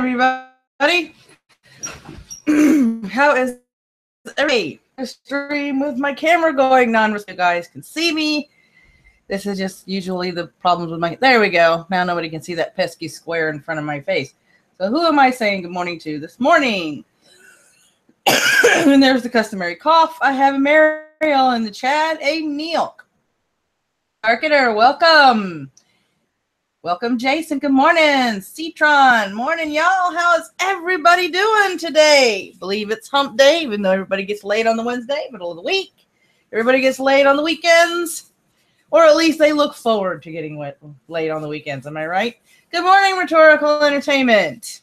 Everybody, how is every stream with my camera going non? You guys can see me. This is just usually the problems with my. There we go. Now nobody can see that pesky square in front of my face. So who am I saying good morning to this morning? And there's the customary cough. I have a Mariel in the chat. A Neil Arketer, welcome. Welcome, Jason. Good morning. Citron. Morning, y'all. How is everybody doing today? Believe it's hump day, even though everybody gets laid on the Wednesday, middle of the week. Everybody gets laid on the weekends. Or at least they look forward to getting laid on the weekends. Am I right? Good morning, Rhetorical Entertainment.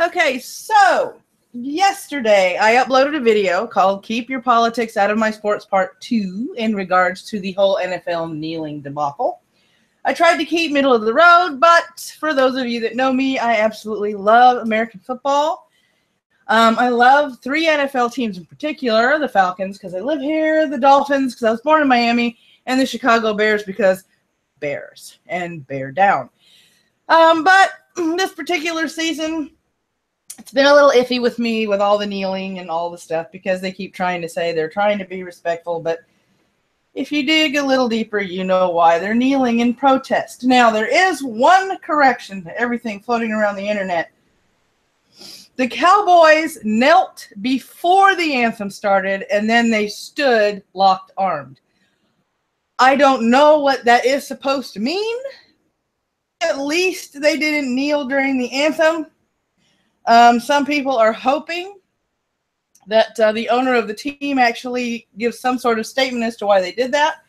Okay, so yesterday I uploaded a video called Keep Your Politics Out of My Sports Part 2 in regards to the whole NFL kneeling debacle. I tried to keep middle of the road, but for those of you that know me, I absolutely love American football. I love 3 NFL teams in particular, the Falcons because I live here, the Dolphins because I was born in Miami, and the Chicago Bears because Bears and bear down. But this particular season, it's been a little iffy with me with all the kneeling and all the stuff because they keep trying to say they're trying to be respectful. But if you dig a little deeper, you know why they're kneeling in protest. Now, there is one correction to everything floating around the internet. The Cowboys knelt before the anthem started, and then they stood locked armed. I don't know what that is supposed to mean. At least they didn't kneel during the anthem. Some people are hoping that the owner of the team actually gives some sort of statement as to why they did that.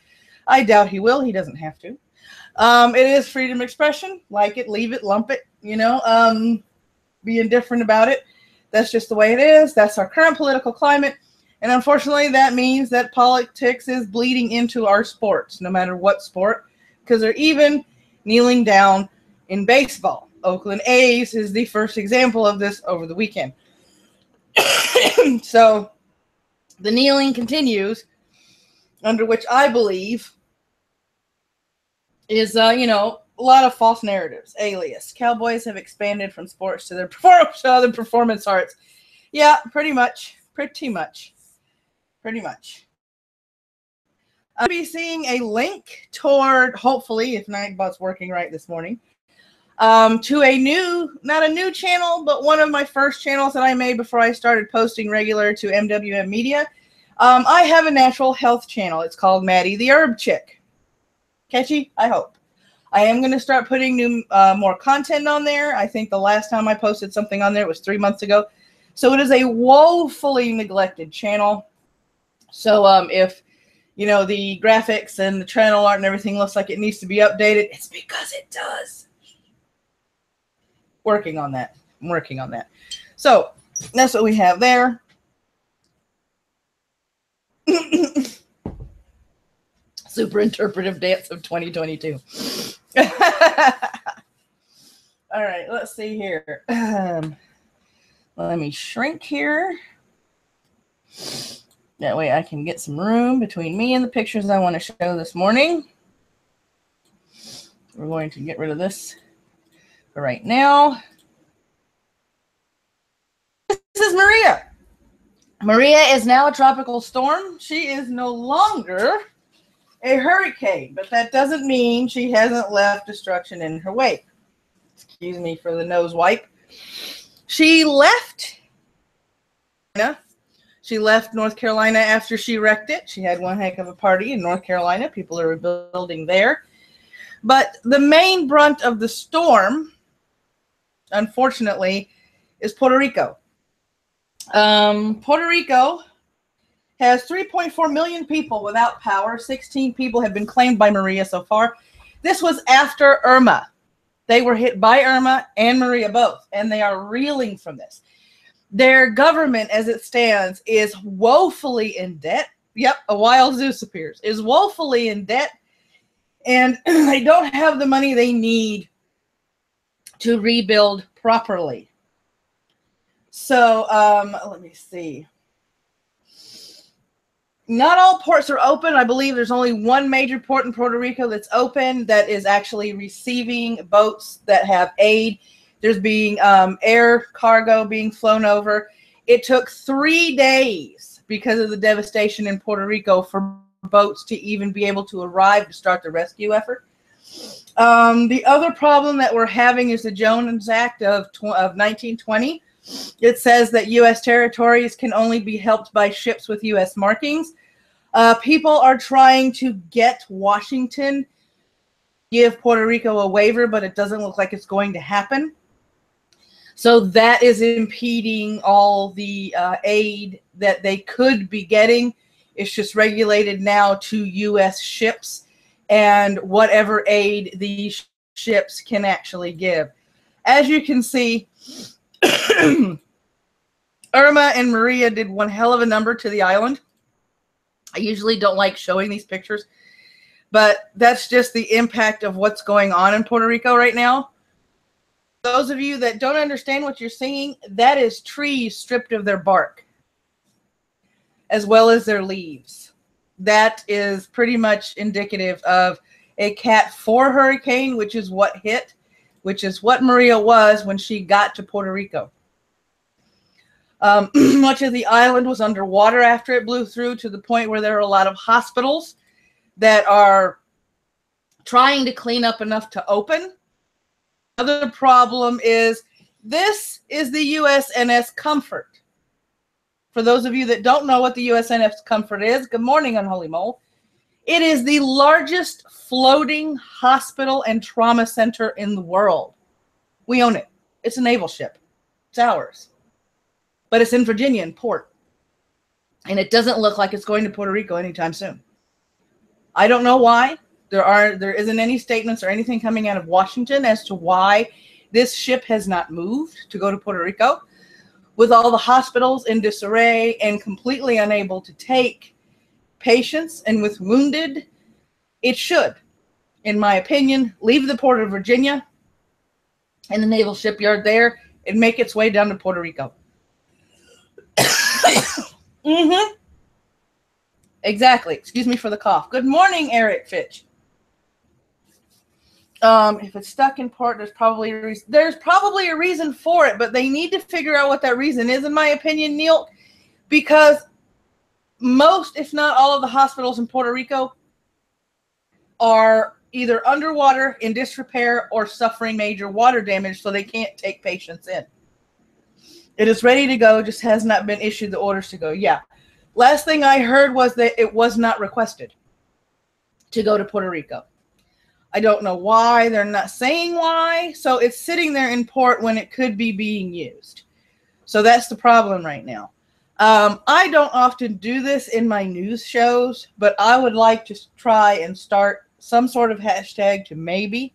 I doubt he will. He doesn't have to. It is freedom of expression. Like it, leave it, lump it, you know. Be indifferent about it. That's just the way it is. That's our current political climate. And unfortunately, that means that politics is bleeding into our sports, no matter what sport, because they're even kneeling down in baseball. Oakland A's is the first example of this over the weekend. So the kneeling continues, under which I believe is, you know, a lot of false narratives. Alias. Cowboys have expanded from sports to their other performance arts. Yeah, pretty much. I'll be seeing a link toward, hopefully, if Nightbot's working right this morning, to a new, not a new channel, but one of my first channels that I made before I started posting regular to MWM Media. I have a natural health channel. It's called Maddie the Herb Chick. Catchy? I hope. I am going to start putting new, more content on there. I think the last time I posted something on there was 3 months ago. So it is a woefully neglected channel. So if, you know, the graphics and the channel art and everything looks like it needs to be updated, it's because it does. Working on that. I'm working on that. So that's what we have there. Super interpretive dance of 2022. All right, let's see here. Let me shrink here. That way I can get some room between me and the pictures I want to show this morning. We're going to get rid of this for right now. This is Maria. Maria is now a tropical storm. She is no longer a hurricane, but that doesn't mean she hasn't left destruction in her wake. Excuse me for the nose wipe. She left North Carolina after she wrecked it. She had one heck of a party in North Carolina. People are rebuilding there. But the main brunt of the storm, unfortunately, is Puerto Rico. Puerto Rico has 3.4 million people without power. 16 people have been claimed by Maria so far. This was after Irma. They were hit by Irma and Maria both, and they are reeling from this. Their government, as it stands, is woefully in debt. Yep, a wild Zeus appears. Is woefully in debt, and they don't have the money they need to rebuild properly. So, let me see. Not all ports are open. I believe there's only one major port in Puerto Rico that's open that is actually receiving boats that have aid. There's being air cargo being flown over. It took 3 days because of the devastation in Puerto Rico for boats to even be able to arrive to start the rescue effort. The other problem that we're having is the Jones Act of 1920. It says that U.S. territories can only be helped by ships with U.S. markings. People are trying to get Washington to give Puerto Rico a waiver, but it doesn't look like it's going to happen. So that is impeding all the aid that they could be getting. It's just regulated now to U.S. ships and whatever aid these ships can actually give. As you can see, Irma and Maria did one hell of a number to the island. I usually don't like showing these pictures, but that's just the impact of what's going on in Puerto Rico right now. Those of you that don't understand what you're seeing, that is trees stripped of their bark, as well as their leaves. That is pretty much indicative of a Cat 4 hurricane, which is what hit, which is what Maria was when she got to Puerto Rico. Much of the island was underwater after it blew through, to the point where there are a lot of hospitals that are trying to clean up enough to open. Another problem is this is the USNS Comfort. For those of you that don't know what the USNS Comfort is, good morning, Unholy Mole. It is the largest floating hospital and trauma center in the world. We own it. It's a naval ship. It's ours. But it's in Virginia in port. And it doesn't look like it's going to Puerto Rico anytime soon. I don't know why. There isn't any statements or anything coming out of Washington as to why this ship has not moved to go to Puerto Rico. With all the hospitals in disarray and completely unable to take patients, and with wounded, it should, in my opinion, leave the port of Virginia and the naval shipyard there and make its way down to Puerto Rico. Exactly. Excuse me for the cough. Good morning, Eric Fitch. If it's stuck in port, there's probably a reason for it, but they need to figure out what that reason is, in my opinion, Neil, because most, if not all, of the hospitals in Puerto Rico are either underwater, in disrepair, or suffering major water damage, so they can't take patients in. It is ready to go, just has not been issued the orders to go. Yeah. Last thing I heard was that it was not requested to go to Puerto Rico. I don't know why. They're not saying why. So it's sitting there in port when it could be being used. So that's the problem right now. I don't often do this in my news shows, but I would like to try and start some sort of hashtag to maybe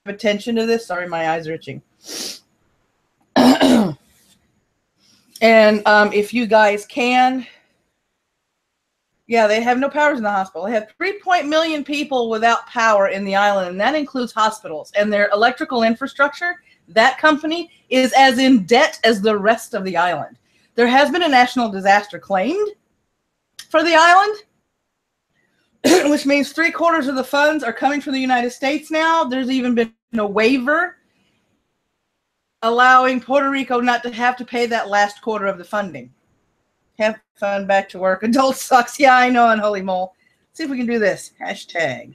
have attention to this. Sorry, my eyes are itching. And if you guys can, Yeah, they have no powers in the hospital. They have 3 million people without power in the island, and that includes hospitals. And their electrical infrastructure, that company, is as in debt as the rest of the island. There has been a national disaster claimed for the island, which means 3/4 of the funds are coming from the United States now. There's even been a waiver allowing Puerto Rico not to have to pay that last quarter of the funding. Have fun, back to work. Adult sucks. Yeah, I know, unholy mole. Let's see if we can do this. Hashtag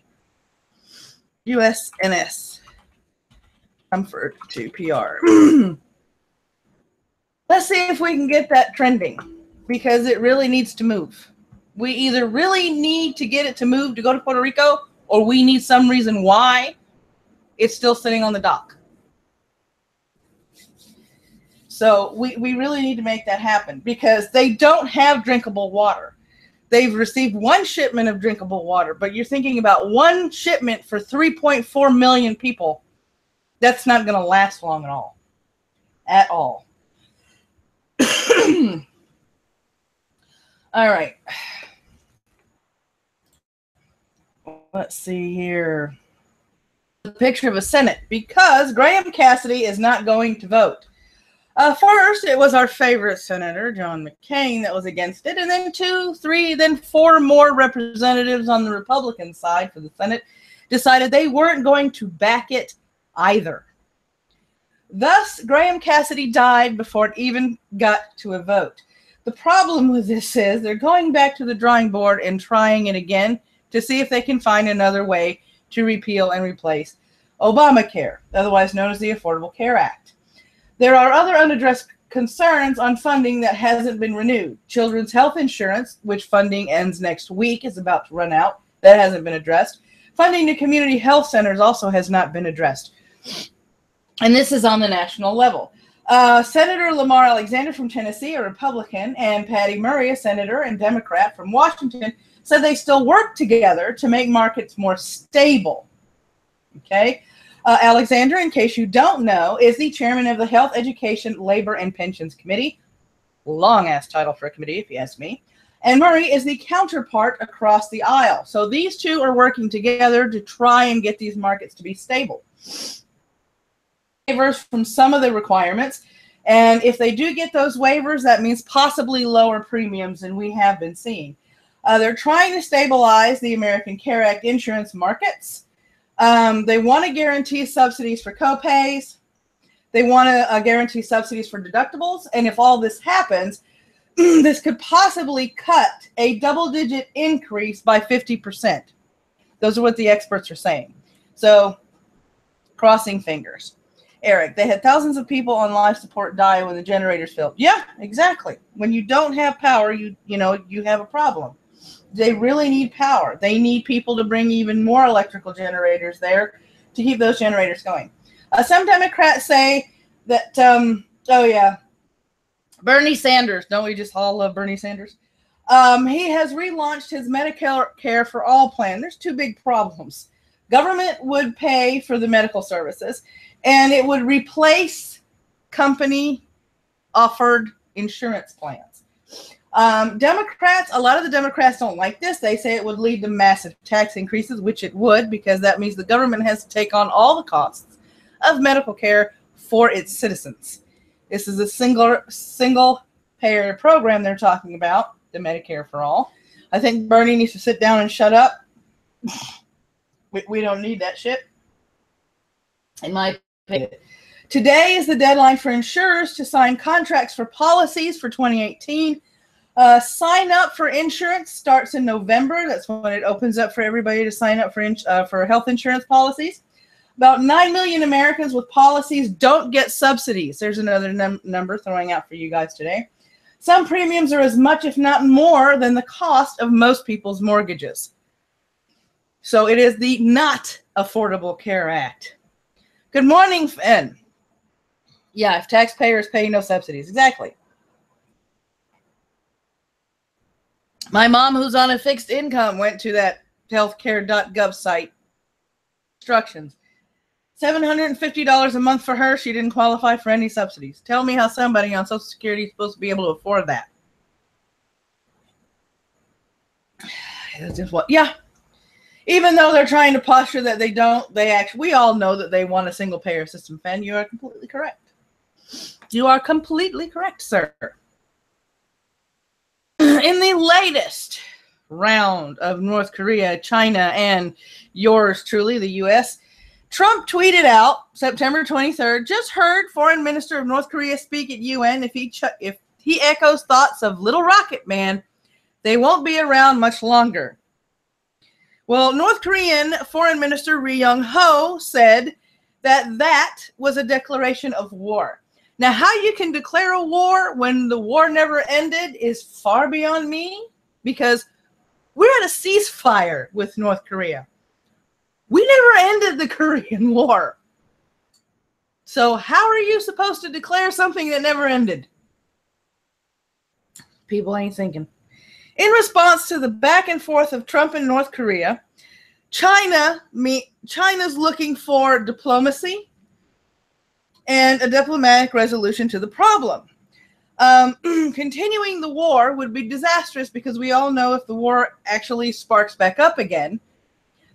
USNS. Comfort to PR. Let's see if we can get that trending, because it really needs to move. We either really need to get it to move to go to Puerto Rico, or we need some reason why it's still sitting on the dock. So we really need to make that happen, because they don't have drinkable water. They've received one shipment of drinkable water, but you're thinking about one shipment for 3.4 million people. That's not going to last long at all. At all. All right. Let's see here. A picture of a Senate, because Graham-Cassidy is not going to vote. First, it was our favorite senator, John McCain, that was against it. And then 2, 3, then 4 more representatives on the Republican side for the Senate decided they weren't going to back it either. Thus, Graham-Cassidy died before it even got to a vote. The problem with this is they're going back to the drawing board and trying it again to see if they can find another way to repeal and replace Obamacare, otherwise known as the Affordable Care Act. There are other unaddressed concerns on funding that hasn't been renewed. Children's health insurance, which funding ends next week, is about to run out. That hasn't been addressed. Funding to community health centers also has not been addressed. And this is on the national level. Senator Lamar Alexander from Tennessee, a Republican, and Patty Murray, a senator and Democrat from Washington, said they still work together to make markets more stable. Okay? Alexander, in case you don't know, is the chairman of the Health, Education, Labor, and Pensions Committee. Long-ass title for a committee, if you ask me. And Murray is the counterpart across the aisle. So these two are working together to try and get these markets to be stable. Waivers from some of the requirements. And if they do get those waivers, that means possibly lower premiums than we have been seeing. They're trying to stabilize the American Care Act insurance markets. They want to guarantee subsidies for copays. They want to guarantee subsidies for deductibles. And if all this happens, this could possibly cut a double-digit increase by 50%. Those are what the experts are saying. So, crossing fingers. Eric, they had thousands of people on life support die when the generators failed. Yeah, exactly. When you don't have power, you have a problem. They really need power. They need people to bring even more electrical generators there to keep those generators going. Some Democrats say that, Bernie Sanders. Don't we just all love Bernie Sanders? He has relaunched his Medicare for All plan. There's 2 big problems. Government would pay for the medical services, and it would replace company-offered insurance plans. Democrats, a lot of the Democrats don't like this. They say it would lead to massive tax increases, which it would, because that means the government has to take on all the costs of medical care for its citizens. This is a single payer program they're talking about, the Medicare for All. I think Bernie needs to sit down and shut up. We don't need that shit, in my opinion. Today is the deadline for insurers to sign contracts for policies for 2018. Sign up for insurance starts in November. That's when it opens up for everybody to sign up for health insurance policies. About 9 million Americans with policies don't get subsidies. There's another number throwing out for you guys today. Some premiums are as much, if not more, than the cost of most people's mortgages. So it is the Not Affordable Care Act. Good morning, Finn. Yeah, if taxpayers pay, no subsidies. Exactly. My mom, who's on a fixed income, went to that healthcare.gov site. Instructions. $750 a month for her. She didn't qualify for any subsidies. Tell me how somebody on Social Security is supposed to be able to afford that. It's just what, yeah. Even though they're trying to posture that they don't, we all know that they want a single payer system, Fen. You are completely correct. You are completely correct, sir. In the latest round of North Korea, China, and yours truly, the U.S., Trump tweeted out September 23rd, just heard Foreign Minister of North Korea speak at UN. If he echoes thoughts of Little Rocket Man, they won't be around much longer. Well, North Korean Foreign Minister Ri Yong-ho said that was a declaration of war. Now, how you can declare a war when the war never ended is far beyond me, because we're at a ceasefire with North Korea. We never ended the Korean War. So how are you supposed to declare something that never ended? People ain't thinking. In response to the back and forth of Trump and North Korea, China's looking for diplomacy and a diplomatic resolution to the problem. Continuing the war would be disastrous, because we all know if the war actually sparks back up again,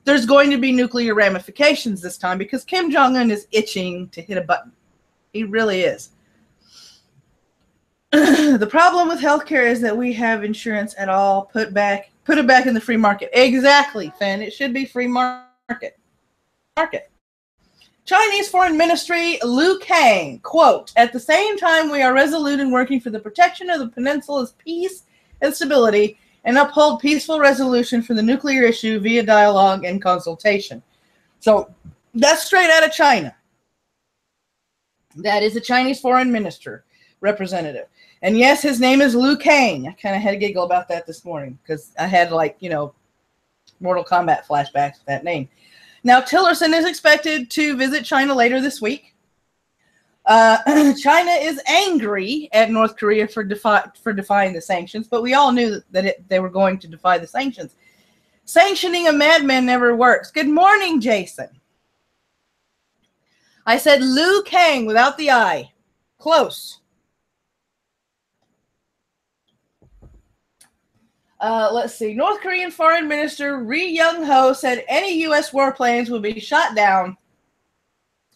there's going to be nuclear ramifications this time, because Kim Jong-un is itching to hit a button. He really is. The problem with healthcare is that we have insurance at all. Put it back in the free market. Exactly, Fen. It should be free market. Chinese Foreign Ministry Liu Kang, quote, "At the same time, we are resolute in working for the protection of the peninsula's peace and stability, and uphold peaceful resolution for the nuclear issue via dialogue and consultation." So that's straight out of China. That is a Chinese foreign minister representative. And yes, his name is Liu Kang. I kind of had a giggle about that this morning, because I had, like, Mortal Kombat flashbacks with that name. Now, Tillerson is expected to visit China later this week. China is angry at North Korea for defying the sanctions, but we all knew that they were going to defy the sanctions. Sanctioning a madman never works. Good morning, Jason. I said Liu Kang without the I. Close. Let's see. North Korean Foreign Minister Ri Yong-ho said any U.S. warplanes would be shot down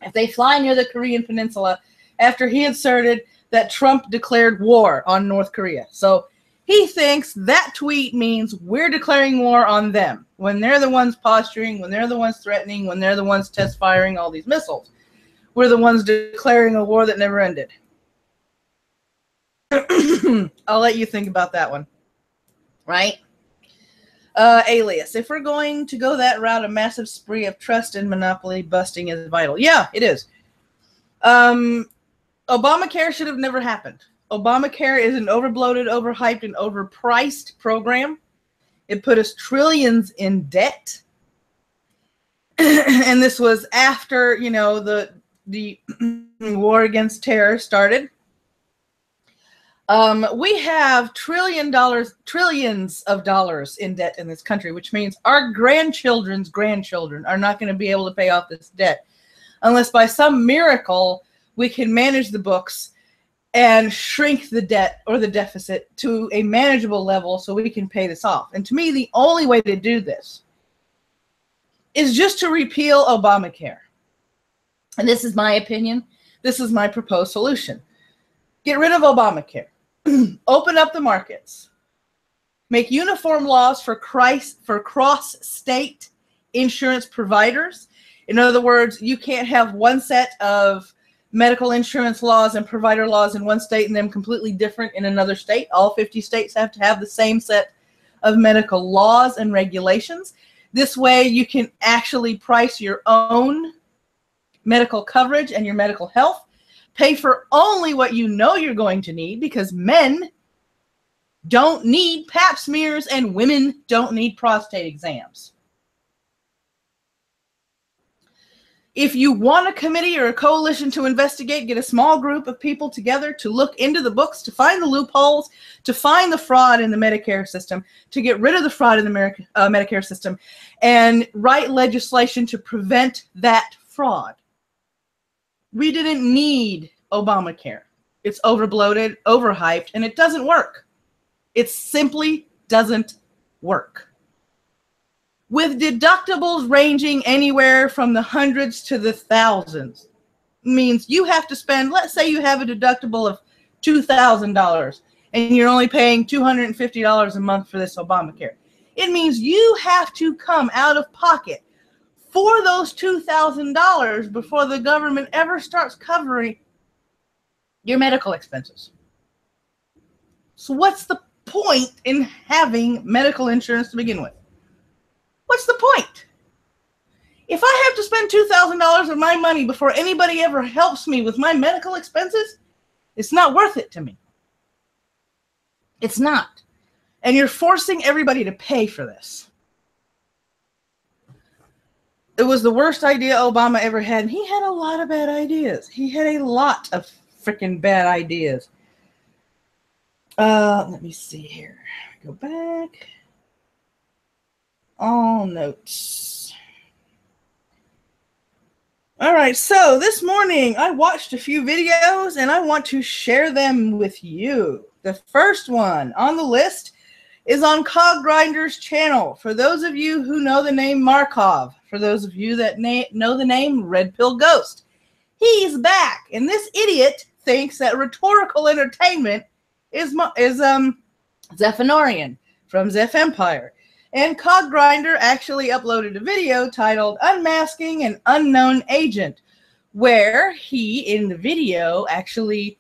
if they fly near the Korean peninsula, after he asserted that Trump declared war on North Korea. So he thinks that tweet means we're declaring war on them, when they're the ones posturing, when they're the ones threatening, when they're the ones test firing all these missiles. We're the ones declaring a war that never ended. I'll let you think about that one. Right? Alias. If we're going to go that route, a massive spree of trust and monopoly busting is vital. Yeah, it is. Obamacare should have never happened. Obamacare is an overbloated, overhyped, and overpriced program. It put us trillions in debt. And this was after, the war against terror started. We have trillions of dollars in debt in this country, which means our grandchildren's grandchildren are not going to be able to pay off this debt unless by some miracle we can manage the books and shrink the debt or the deficit to a manageable level so we can pay this off. And to me, the only way to do this is just to repeal Obamacare. And this is my opinion. This is my proposed solution. Get rid of Obamacare. Open up the markets. Make uniform laws for cross-state insurance providers. In other words, you can't have one set of medical insurance laws and provider laws in one state and then completely different in another state. All 50 states have to have the same set of medical laws and regulations. This way you can actually price your own medical coverage and your medical health. Pay for only what you know you're going to need, because men don't need pap smears and women don't need prostate exams. If you want a committee or a coalition to investigate, get a small group of people together to look into the books, to find the loopholes, to find the fraud in the Medicare system, to get rid of the fraud in the Medicare system, and write legislation to prevent that fraud. We didn't need Obamacare. It's overbloated, overhyped, and it doesn't work. It simply doesn't work. With deductibles ranging anywhere from the hundreds to the thousands. Means you have to spend, let's say you have a deductible of $2,000 and you're only paying $250 a month for this Obamacare. It means you have to come out of pocket for those $2,000 before the government ever starts covering your medical expenses. So what's the point in having medical insurance to begin with? What's the point? If I have to spend $2,000 of my money before anybody ever helps me with my medical expenses, it's not worth it to me. It's not. And you're forcing everybody to pay for this. It was the worst idea Obama ever had, and he had a lot of bad ideas. He had a lot of freaking bad ideas. Let me see here. Go back. All notes. All right, so this morning I watched a few videos and I want to share them with you. The first one on the list is on Cog Grinder's channel. For those of you who know the name Markov, for those of you that know the name Red Pill Ghost, he's back. And this idiot thinks that rhetorical entertainment is Zephanorian from Zeph Empire. And Cog Grinder actually uploaded a video titled Unmasking an Unknown Agent, where he, in the video, actually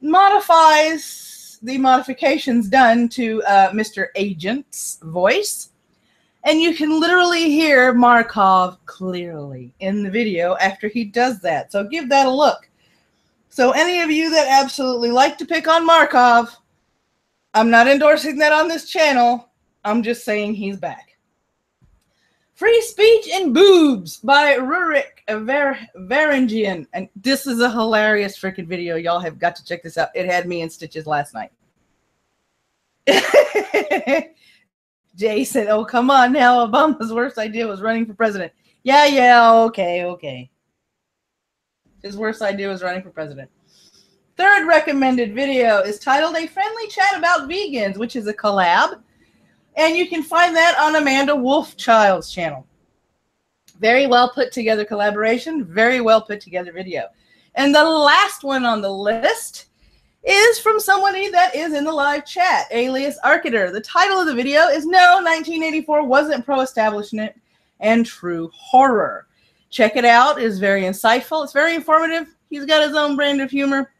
modifies the modifications done to Mr. Agent's voice. And you can literally hear Markov clearly in the video after he does that. So give that a look. So any of you that absolutely like to pick on Markov, I'm not endorsing that on this channel. I'm just saying he's back. Free Speech and Boobs by Rurik Varangian. And this is a hilarious freaking video. Y'all have got to check this out. It had me in stitches last night. Jay said, oh, come on now. Obama's worst idea was running for president. Yeah, okay. His worst idea was running for president. Third recommended video is titled A Friendly Chat About Vegans, which is a collab. And you can find that on Amanda Wolfchild's channel. Very well put together collaboration, very well put together video. And the last one on the list is from somebody that is in the live chat, Alias Arketer. The title of the video is No, 1984 Wasn't Pro-Establishment and True Horror. Check it out. It's very insightful. It's very informative. He's got his own brand of humor.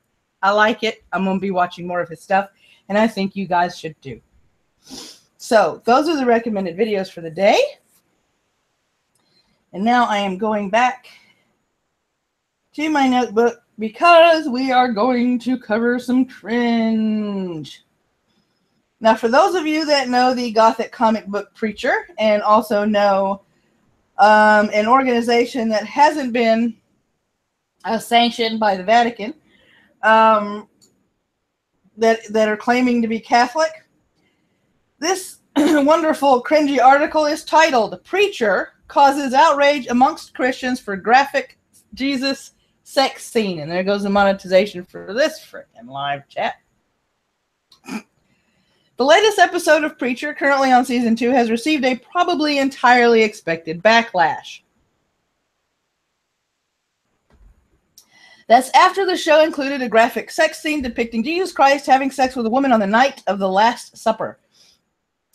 I like it. I'm going to be watching more of his stuff, and I think you guys should too. So those are the recommended videos for the day. And now I am going back to my notebook because we are going to cover some cringe. Now, for those of you that know the Gothic comic book Preacher and also know an organization that hasn't been sanctioned by the Vatican that are claiming to be Catholic, this wonderful cringy article is titled Preacher Causes Outrage Amongst Christians for Graphic Jesus Sex Scene. And there goes the monetization for this freaking live chat. The latest episode of Preacher, currently on season 2, has received a probably entirely expected backlash. That's after the show included a graphic sex scene depicting Jesus Christ having sex with a woman on the night of the Last Supper.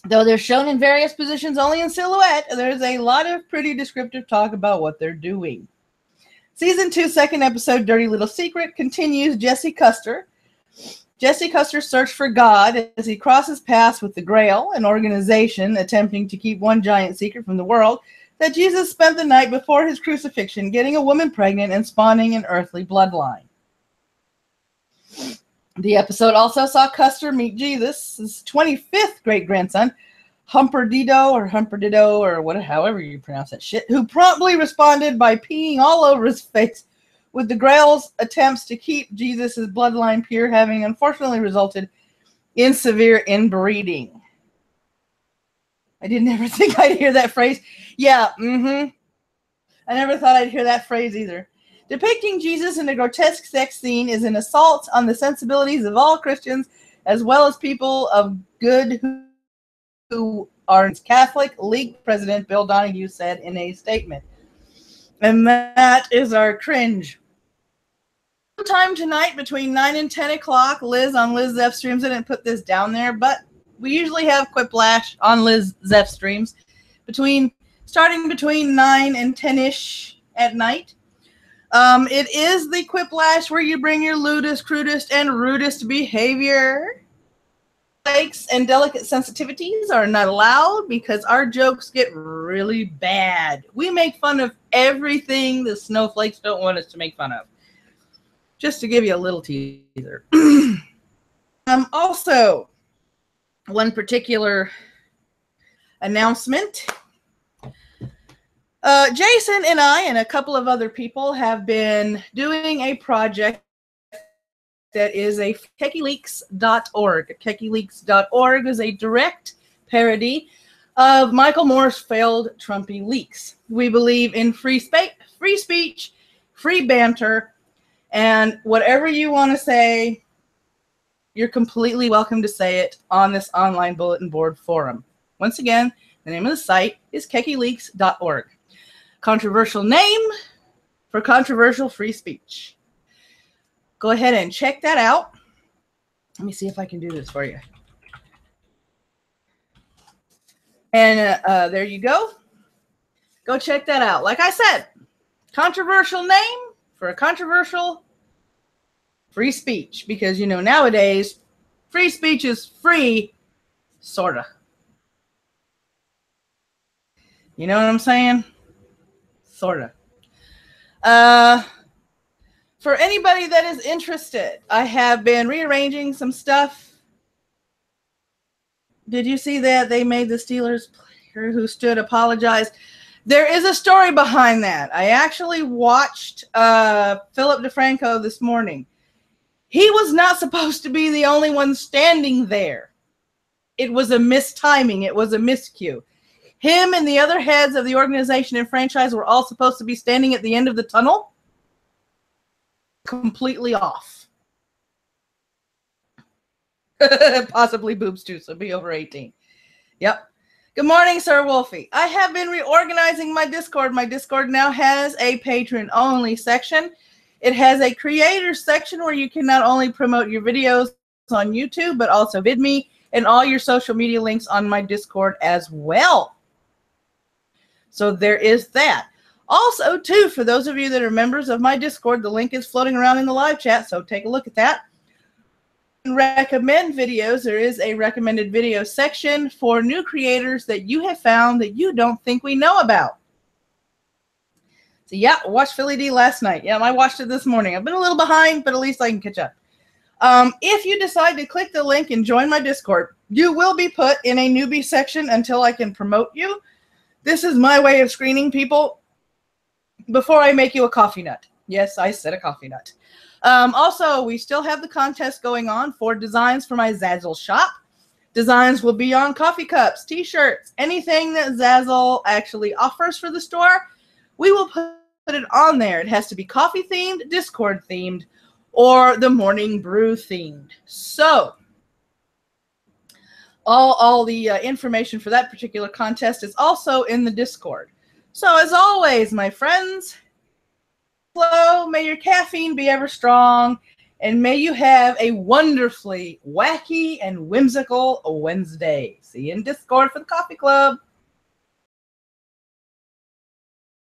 Though they're shown in various positions only in silhouette, there's a lot of pretty descriptive talk about what they're doing. Season 2, second episode, Dirty Little Secret, continues Jesse Custer's search for God as he crosses paths with the Grail, an organization attempting to keep one giant secret from the world, that Jesus spent the night before his crucifixion getting a woman pregnant and spawning an earthly bloodline. The episode also saw Custer meet Jesus' 25th great-grandson, Humperdito or whatever, however you pronounce that shit, who promptly responded by peeing all over his face, with the Grail's attempts to keep Jesus' bloodline pure having unfortunately resulted in severe inbreeding. I didn't ever think I'd hear that phrase. Yeah, I never thought I'd hear that phrase either. Depicting Jesus in a grotesque sex scene is an assault on the sensibilities of all Christians, as well as people of good who Orange Catholic League President Bill Donahue said in a statement. And that is our cringe. Sometime tonight between 9 and 10 o'clock, Liz on Liz Zeph streams. I didn't put this down there, but we usually have Quiplash on Liz Zeph streams starting between 9 and 10-ish at night. It is the Quiplash where you bring your lewdest, crudest, and rudest behavior. Mistakes and delicate sensitivities are not allowed because our jokes get really bad. We make fun of everything the snowflakes don't want us to make fun of. Just to give you a little teaser. Also, one particular announcement. Jason and I and a couple of other people have been doing a project that is a KekiLeaks.org. KekiLeaks.org is a direct parody of Michael Moore's failed Trumpy leaks. We believe in free speech, free banter, and whatever you want to say, you're completely welcome to say it on this online bulletin board forum. Once again, the name of the site is KekiLeaks.org. Controversial name for controversial free speech. Go ahead and check that out. Let me see if I can do this for you. And there you go. Go check that out. Like I said, controversial name for a controversial free speech. Because, you know, nowadays, free speech is free, sort of. You know what I'm saying? Sort of. For anybody that is interested, I have been rearranging some stuff. Did you see that they made the Steelers player who stood apologize? There is a story behind that. I actually watched Philip DeFranco this morning. He was not supposed to be the only one standing there. It was a mistiming. It was a miscue. Him and the other heads of the organization and franchise were all supposed to be standing at the end of the tunnel. Completely off. Possibly Boobs too, so be over 18. Yep. Good morning, Sir Wolfie. I have been reorganizing my Discord. My Discord now has a patron-only section. It has a creator section where you can not only promote your videos on YouTube, but also VidMe and all your social media links on my Discord as well. So there is that. Also, too, for those of you that are members of my Discord, the link is floating around in the live chat, so take a look at that. Recommend videos. There is a recommended video section for new creators that you have found that you don't think we know about. So, yeah, I watched Philly D last night. Yeah, I watched it this morning. I've been a little behind, but at least I can catch up. If you decide to click the link and join my Discord, you will be put in a newbie section until I can promote you. This is my way of screening people before I make you a coffee nut. Yes, I said a coffee nut. Also, we still have the contest going on for designs for my Zazzle shop. Designs will be on coffee cups, t-shirts, anything that Zazzle actually offers for the store. We will put it on there. It has to be coffee themed, Discord themed, or the morning brew themed. So, all the information for that particular contest is also in the Discord. So, as always, my friends, hello, may your caffeine be ever strong, and may you have a wonderfully wacky and whimsical Wednesday. See you in Discord for the coffee club.